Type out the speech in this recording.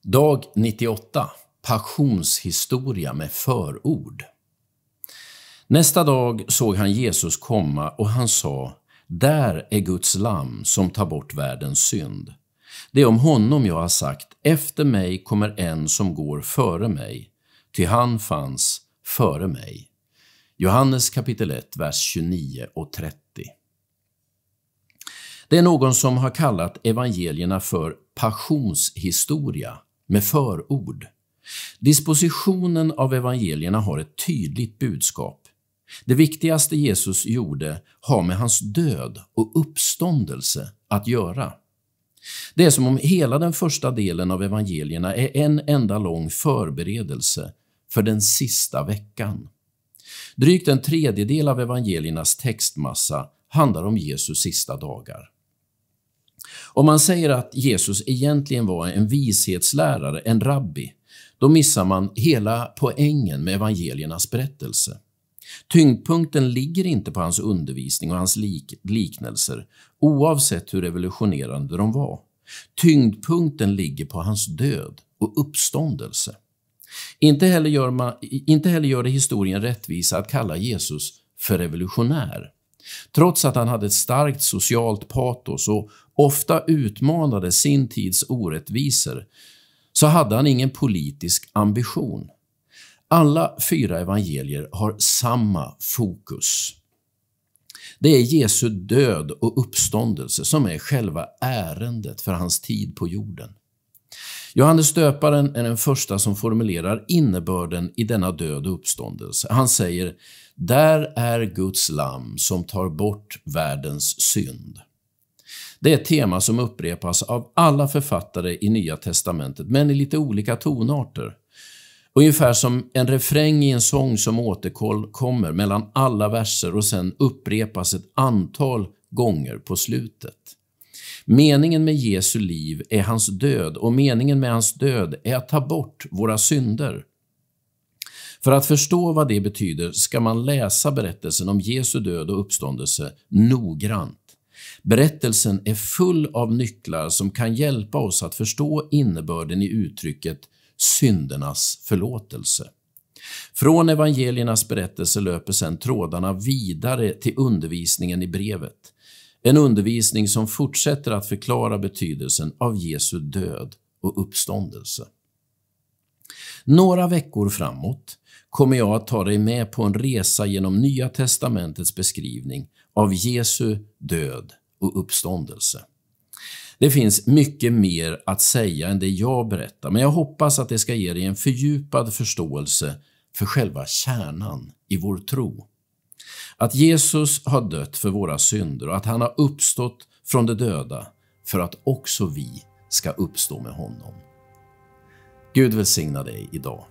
Dag 98. Passionshistoria med förord. Nästa dag såg han Jesus komma och han sa: Där är Guds lamm som tar bort världens synd. Det är om honom jag har sagt: Efter mig kommer en som går före mig, ty han fanns före mig. Johannes kapitel 1, vers 29 och 30. Det är någon som har kallat evangelierna för passionshistoria med förord. Dispositionen av evangelierna har ett tydligt budskap. Det viktigaste Jesus gjorde har med hans död och uppståndelse att göra. Det är som om hela den första delen av evangelierna är en enda lång förberedelse för den sista veckan. Drygt en tredjedel av evangeliernas textmassa handlar om Jesus sista dagar. Om man säger att Jesus egentligen var en vishetslärare, en rabbi, då missar man hela poängen med evangeliernas berättelse. Tyngdpunkten ligger inte på hans undervisning och hans liknelser, oavsett hur revolutionerande de var. Tyngdpunkten ligger på hans död och uppståndelse. Inte heller gör det historien rättvisa att kalla Jesus för revolutionär. Trots att han hade ett starkt socialt patos och ofta utmanade sin tids orättvisor, så hade han ingen politisk ambition. Alla 4 evangelier har samma fokus. Det är Jesu död och uppståndelse som är själva ärendet för hans tid på jorden. Johannes döparen är den första som formulerar innebörden i denna död och uppståndelse. Han säger: Där är Guds lamm som tar bort världens synd. Det är ett tema som upprepas av alla författare i Nya testamentet, men i lite olika tonarter. Ungefär som en refräng i en sång som återkommer mellan alla verser och sen upprepas ett antal gånger på slutet. Meningen med Jesu liv är hans död, och meningen med hans död är att ta bort våra synder. För att förstå vad det betyder ska man läsa berättelsen om Jesu död och uppståndelse noggrant. Berättelsen är full av nycklar som kan hjälpa oss att förstå innebörden i uttrycket syndernas förlåtelse. Från evangeliernas berättelse löper sedan trådarna vidare till undervisningen i brevet. En undervisning som fortsätter att förklara betydelsen av Jesu död och uppståndelse. Några veckor framåt kommer jag att ta dig med på en resa genom Nya testamentets beskrivning av Jesu död och uppståndelse. Det finns mycket mer att säga än det jag berättar, men jag hoppas att det ska ge dig en fördjupad förståelse för själva kärnan i vår tro. Att Jesus har dött för våra synder och att han har uppstått från de döda för att också vi ska uppstå med honom. Gud välsigna dig idag.